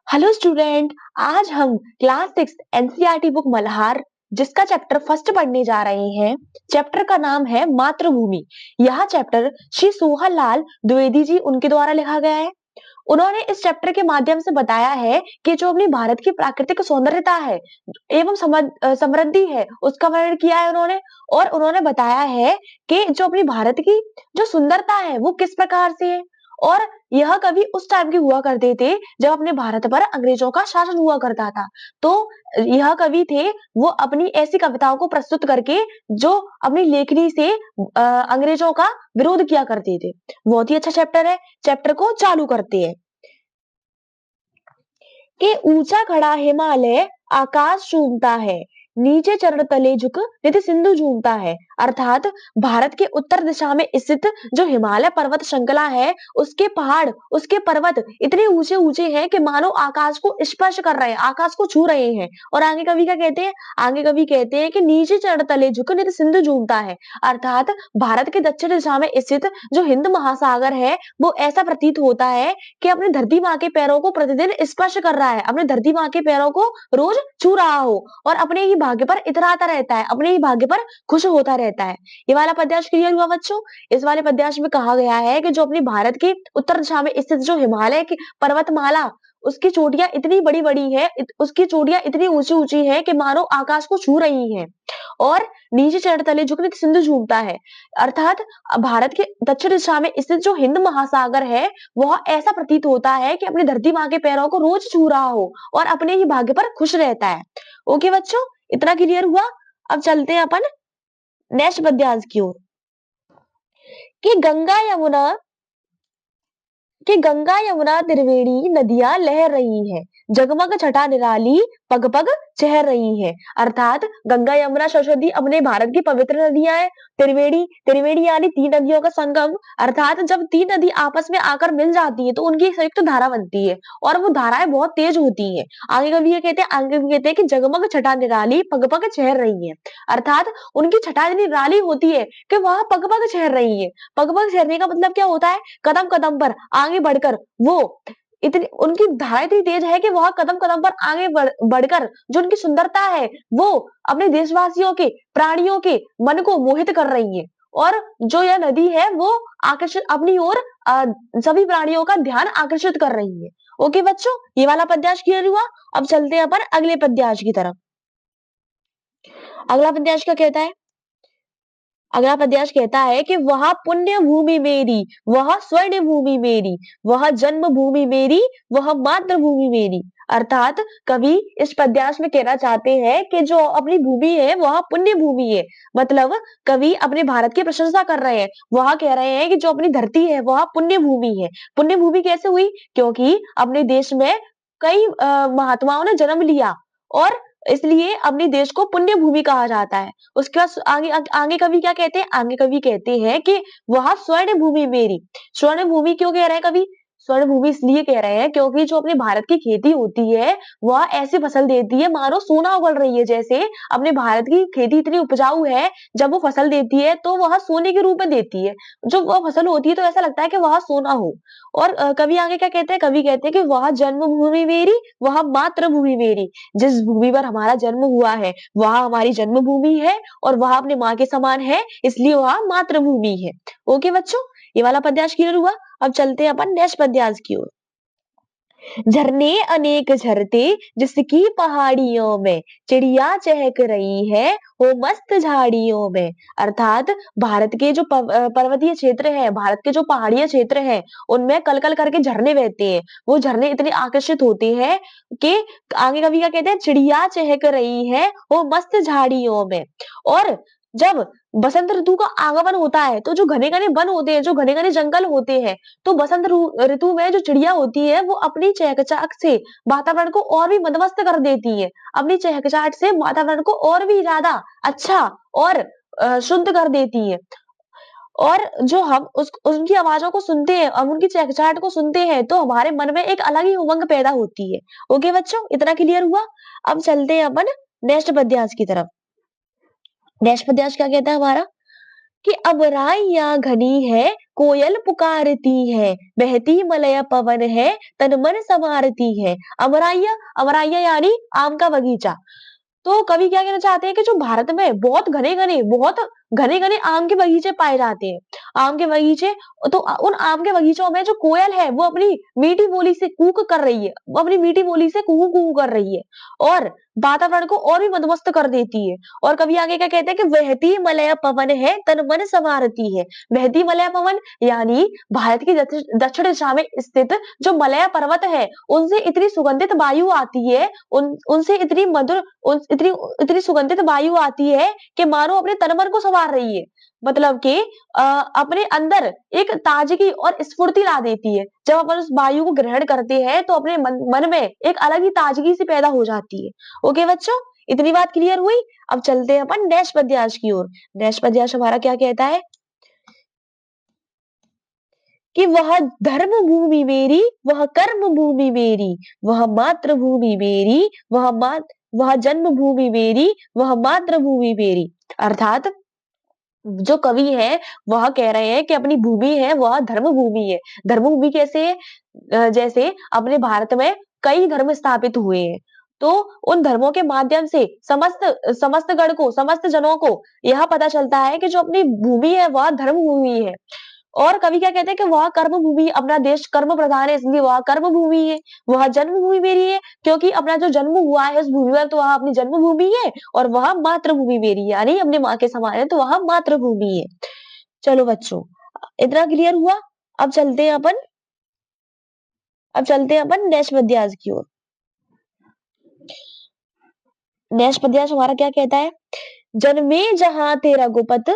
Hello student. आज हम class 6 NCERT book Malhar जिसका चैप्टर फर्स्ट पढ़ने जा रहे हैं। चैप्टर का नाम है मातृभूमि। यह चैप्टर श्री सोहन लाल द्विवेदी जी उनके द्वारा लिखा गया है। उन्होंने इस चैप्टर के माध्यम से बताया है कि जो अपनी भारत की प्राकृतिक सौंदर्यता है एवं समृद्धि है उसका वर्णन किया है उन्होंने। और उन्होंने बताया है कि जो अपनी भारत की जो सुंदरता है वो किस प्रकार से है। और यह कवि उस टाइम के हुआ करते थे जब अपने भारत पर अंग्रेजों का शासन हुआ करता था। तो यह कवि थे वो अपनी ऐसी कविताओं को प्रस्तुत करके जो अपनी लेखनी से अंग्रेजों का विरोध किया करते थे। बहुत ही अच्छा चैप्टर है। चैप्टर को चालू करते हैं कि ऊंचा खड़ा हिमालय आकाश चूमता है, नीचे चरण तले झुक नित सिंधु झूमता है। अर्थात भारत के उत्तर दिशा में स्थित जो हिमालय पर्वत श्रृंखला है उसके पहाड़ उसके पर्वत इतने ऊंचे ऊंचे हैं कि मानो आकाश को स्पर्श कर रहे हैं, आकाश को छू रहे हैं। और आगे कवि क्या कहते हैं? आगे कवि कहते हैं कि नीचे चरण तले झुक नित सिंधु झूमता है। अर्थात भारत के दक्षिण दिशा में स्थित जो हिंद महासागर है वो ऐसा प्रतीत होता है कि अपनी धरती माँ के पैरों को प्रतिदिन स्पर्श कर रहा है, अपनी धरती माँ के पैरों को रोज छू रहा हो और अपने ही भाग्य पर इतराता रहता है, अपने ही भाग्य पर खुश होता रहता है। ये वाला पद्यांश क्लियर हुआ बच्चों? इस वाले पद्यांश में कहा गया है कि जो अपनी भारत की उत्तर दिशा में स्थित जो हिमालय की पर्वतमाला उसकी चोटियां इतनी बड़ी बड़ी है, उसकी चोटियां इतनी ऊंची ऊंची है कि मानो आकाश को छू रही हैं। और नीचे चरण तले झुकने सिंधु झूमता है। अर्थात भारत के दक्षिण दिशा में स्थित जो हिंद महासागर है वह ऐसा प्रतीत होता है कि अपनी धरती माँ के पैरों को रोज छू रहा हो और अपने ही भाग्य पर खुश रहता है। ओके बच्चों, इतना क्लियर हुआ। अब चलते हैं अपन नेक्स्ट पद्यांश की ओर कि गंगा यमुना त्रिवेणी नदियां लहर रही है, जगमग छटा निराली पग पग चहर रही है। अर्थात गंगा यमुना सरस्वती अपने भारत की पवित्र नदियां हैं। त्रिवेणी त्रिवेणी यानी तीन नदियों का संगम। अर्थात जब तीन नदी आपस में आकर मिल जाती है तो उनकी एक संयुक्त धारा बनती है और वो धाराएं बहुत तेज होती हैं। आगे कवि कहते हैं कि जगमग छटा निराली पग पग चहर रही है। अर्थात उनकी छटा इतनी निराली होती है कि वह पग पग चहर रही है। पग पग चहरने का मतलब क्या होता है? कदम कदम पर आगे बढ़कर वो इतनी उनकी धारा इतनी तेज है कि वह कदम कदम पर आगे बढ़कर जो उनकी सुंदरता है वो अपने देशवासियों के प्राणियों के मन को मोहित कर रही है। और जो यह नदी है वो आकर्षित अपनी ओर सभी प्राणियों का ध्यान आकर्षित कर रही है। ओके बच्चों, ये वाला पद्यांश क्लियर हुआ। अब चलते हैं अपन अगले पद्यांश की तरफ। अगला पद्यांश क्या कहता है? अगला पद्यांश कहता है कि वह पुण्य भूमि मेरी, वह स्वर्ण भूमि मेरी, वह जन्म भूमि मेरी, वह मातृभूमि मेरी। अर्थात कवि इस पद्यांश में कहना चाहते हैं कि जो अपनी भूमि है वह पुण्य भूमि है। मतलब कवि अपने भारत की प्रशंसा कर रहे हैं। वह कह रहे हैं कि जो अपनी धरती है वह पुण्य भूमि है। पुण्य भूमि कैसे हुई? क्योंकि अपने देश में कई महात्माओं ने जन्म लिया और इसलिए अपने देश को पुण्य भूमि कहा जाता है। उसके बाद आगे कवि क्या कहते हैं? आगे कवि कहते हैं कि वह स्वर्ण भूमि मेरी। स्वर्ण भूमि क्यों कह रहे हैं कवि? स्वर्ण भूमि इसलिए कह रहे हैं क्योंकि जो अपने भारत की खेती होती है वह ऐसी फसल देती है मानो सोना उगल रही है। जैसे अपने भारत की खेती इतनी उपजाऊ है, जब वो फसल देती है तो वह सोने के रूप में देती है। जो वह फसल होती है तो ऐसा लगता है कि वह सोना हो। और कवि आगे क्या कहते हैं? कवि कहते हैं कि वह जन्मभूमि मेरी, वह मातृभूमि मेरी। जिस भूमि पर हमारा जन्म हुआ है वह हमारी जन्मभूमि है और वह अपने माँ के समान है, इसलिए वह मातृभूमि है। ओके बच्चों, ये वाला पद्यांश क्लियर हुआ। अब चलते हैं अपन नेक्स्ट पद्यांश की ओर। झरने अनेक झरते जिसकी पहाड़ियों में, चिड़िया चहक रही है वो मस्त झाड़ियों में। अर्थात भारत के जो पर्वतीय क्षेत्र है, भारत के जो पहाड़िया क्षेत्र है उनमें कल कल करके झरने बहते हैं। वो झरने इतने आकर्षित होते हैं कि आगे कवि क्या कहते हैं? चिड़िया चहक रही है वो मस्त झाड़ियों में। और जब बसंत ऋतु का आगमन होता है तो जो घने घने वन होते हैं, जो घने घने जंगल होते हैं, तो बसंत ऋतु में जो चिड़िया होती है वो अपनी चहचहाट से वातावरण को और भी मंदमस्त कर देती है। अपनी चहचहाट से वातावरण को और भी ज्यादा अच्छा और शुद्ध कर देती है। और जो हम उस उनकी आवाजों को सुनते हैं, हम उनकी चहचहाट को सुनते हैं तो हमारे मन में एक अलग ही उमंग पैदा होती है। ओके बच्चों, इतना क्लियर हुआ। अब चलते हैं अपन नेक्स्ट पद्यांश की तरफ। नेक्स्ट पद्यांश क्या कहता है हमारा? कि अब राइयां घनी है, कोयल पुकारती है, बहती मलय पवन है, तन मन संवारती है। अमराइया, अमराइया यानी आम का बगीचा। तो कवि क्या कहना चाहते हैं कि जो भारत में बहुत घने-घने आम के बगीचे पाए जाते हैं। आम के बगीचे, तो उन आम के बगीचों में जो कोयल है वो अपनी मीठी बोली से कूक कर रही है। वो अपनी मीठी बोली से कूहू कूहू कर रही है और वातावरण को और भी मदमस्त कर देती है। और कवि आगे क्या कहते हैं कि वहती मलय पवन है, तन मन संवारती है। वहती मलय पवन यानी भारत की दक्षिण दिशा में स्थित जो मलय पर्वत है, उनसे इतनी सुगंधित वायु आती है, उनसे इतनी मधुर, इतनी इतनी सुगंधित वायु आती है कि मानो अपने तन मन को संवार रही है। मतलब कि अपने अंदर एक ताजगी और स्फूर्ति ला देती है। जब अपन उस वायु को ग्रहण करते हैं तो अपने मन में एक अलग ही ताजगी सी पैदा हो जाती है। ओके बच्चों, इतनी बात क्लियर हुई। अब चलते हैं अपन नेक्स्ट पद्यांश की ओर। नेक्स्ट पद्यांश हमारा क्या कहता है कि वह धर्म भूमि मेरी, वह कर्म भूमि मेरी, वह मातृभूमि मेरी, वह जन्मभूमि मेरी, वह मातृभूमि मेरी। अर्थात जो कवि है वह कह रहे हैं कि अपनी भूमि है वह धर्म भूमि है। धर्म भूमि कैसे है? जैसे अपने भारत में कई धर्म स्थापित हुए हैं, तो उन धर्मों के माध्यम से समस्त समस्त गण को, समस्त जनों को यह पता चलता है कि जो अपनी भूमि है वह धर्म भूमि है। और कवि क्या कहते हैं कि वह कर्म भूमि, अपना देश कर्म प्रधान है इसलिए वह कर्म भूमि है। वह जन्मभूमि मेरी है क्योंकि अपना जो जन्म हुआ है उस भूमि पर, तो वह अपनी जन्मभूमि है। और वह मातृभूमि मेरी है, यानी अपने माँ के समान है, तो वह मातृभूमि है। चलो बच्चों, इतना क्लियर हुआ। अब चलते हैं अपन अब चलते हैं अपन नेक्स्ट पद्यांश की ओर। नेक्स्ट पद्यांश हमारा क्या कहता है? जन्मे जहां तेरा गुपत,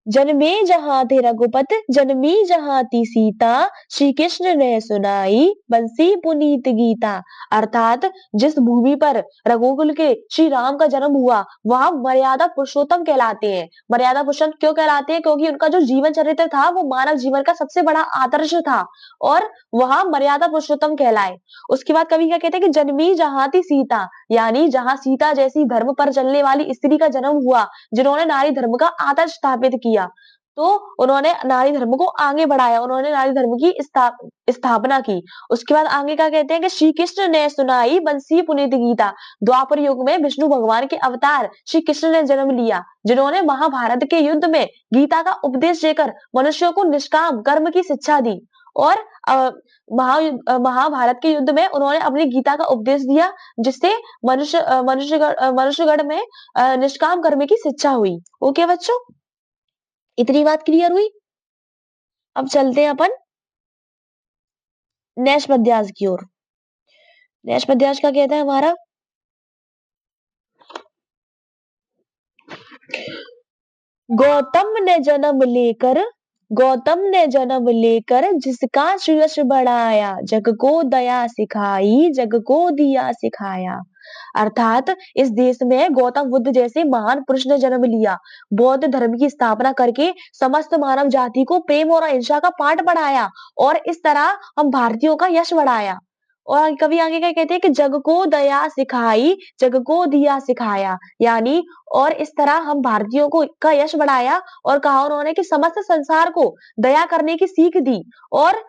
जन्मे जहां थे रघुपत, जन्मी जहां थी सीता, श्री कृष्ण ने सुनाई बंसी पुनीत गीता। अर्थात जिस भूमि पर रघुकुल के श्री राम का जन्म हुआ वह मर्यादा पुरुषोत्तम कहलाते हैं। मर्यादा पुरुषोत्तम क्यों कहलाते हैं? क्योंकि उनका जो जीवन चरित्र था वो मानव जीवन का सबसे बड़ा आदर्श था और वह मर्यादा पुरुषोत्तम कहलाए। उसके बाद कवि क्या कहते हैं कि जन्मी जहां थी सीता, यानी जहां सीता जैसी धर्म पर चलने वाली स्त्री का जन्म हुआ, जिन्होंने नारी धर्म का आदर्श स्थापित किया, तो उन्होंने नारी धर्म को आगे बढ़ाया, उन्होंने नारी धर्म की स्थापना की। उसके बाद आगे क्या कहते हैं कि श्री कृष्ण ने सुनाई बंसी पुनीत गीता। द्वापर युग में विष्णु भगवान के अवतार श्री कृष्ण ने जन्म लिया, जिन्होंने महाभारत के युद्ध में गीता का उपदेश देकर मनुष्यों को निष्काम कर्म की शिक्षा दी। और महाभारत के युद्ध में उन्होंने अपनी गीता का उपदेश दिया, जिससे मनुष्यगण में निष्काम कर्म की शिक्षा हुई। ओके बच्चों, इतनी बात क्लियर हुई। अब चलते हैं अपन नेक्स्ट पद्यांश की ओर। नेक्स्ट पद्यांश क्या कहता है हमारा? गौतम ने जन्म लेकर, गौतम ने जन्म लेकर जिसका श्रेयस बढ़ाया, जग को दया सिखाई, जग को दिया सिखाया। अर्थात इस देश में गौतम बुद्ध जैसे महान पुरुष ने जन्म लिया, बौद्ध धर्म की स्थापना करके समस्त मानव जाति को प्रेम और अहिंसा का पाठ पढ़ाया और इस तरह हम भारतीयों का यश बढ़ाया। और कभी आगे क्या कहते हैं कि जग को दया सिखाई, जग को दिया सिखाया, यानी और इस तरह हम भारतीयों को का यश बढ़ाया और कहा उन्होंने कि समस्त संसार को दया करने की सीख दी और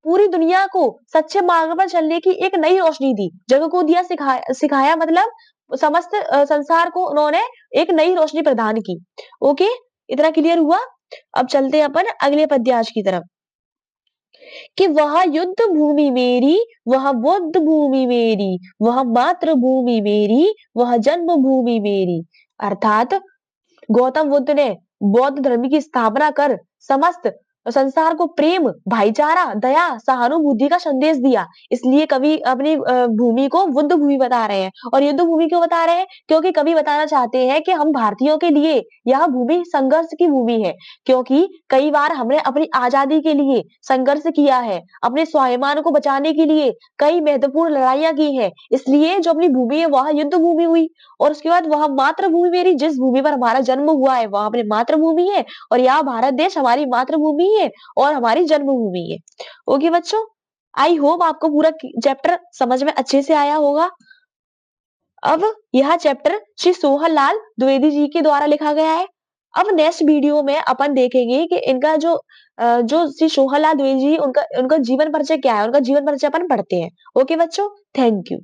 पूरी दुनिया को सच्चे मार्ग पर चलने की एक नई रोशनी दी। जग को दिया सिखाया मतलब समस्त संसार को उन्होंने एक नई रोशनी प्रदान की। ओके, इतना क्लियर हुआ। अब चलते हैं अपन अगले पद्यांश की तरफ कि वह युद्ध भूमि मेरी, वह बुद्ध भूमि मेरी, वह मातृभूमि मेरी, वह जन्मभूमि मेरी। अर्थात गौतम बुद्ध ने बौद्ध धर्म की स्थापना कर समस्त संसार को प्रेम, भाईचारा, दया, सहानुभूति का संदेश दिया। इसलिए कवि अपनी भूमि को बुद्ध भूमि बता रहे हैं। और युद्ध भूमि क्यों बता रहे हैं? क्योंकि कवि बताना चाहते हैं कि हम भारतीयों के लिए यह भूमि संघर्ष की भूमि है, क्योंकि कई बार हमने अपनी आजादी के लिए संघर्ष किया है, अपने स्वाभिमान को बचाने के लिए कई महत्वपूर्ण लड़ाइयां की है। इसलिए जो अपनी भूमि है वह युद्ध भूमि हुई। और उसके बाद वह मातृभूमि मेरी, जिस भूमि पर हमारा जन्म हुआ है वह अपनी मातृभूमि है और यह भारत देश हमारी मातृभूमि है और हमारी जन्मभूमि है। ओके बच्चों, आई होप आपको पूरा चैप्टर समझ में अच्छे से आया होगा। अब यह चैप्टर श्री सोहन लाल द्विवेदी जी के द्वारा लिखा गया है। अब नेक्स्ट वीडियो में अपन देखेंगे कि इनका जो श्री सोहनलाल द्विवेदी जी उनका उनका जीवन परिचय क्या है, उनका जीवन परिचय अपन पढ़ते हैं। ओके बच्चों, थैंक यू।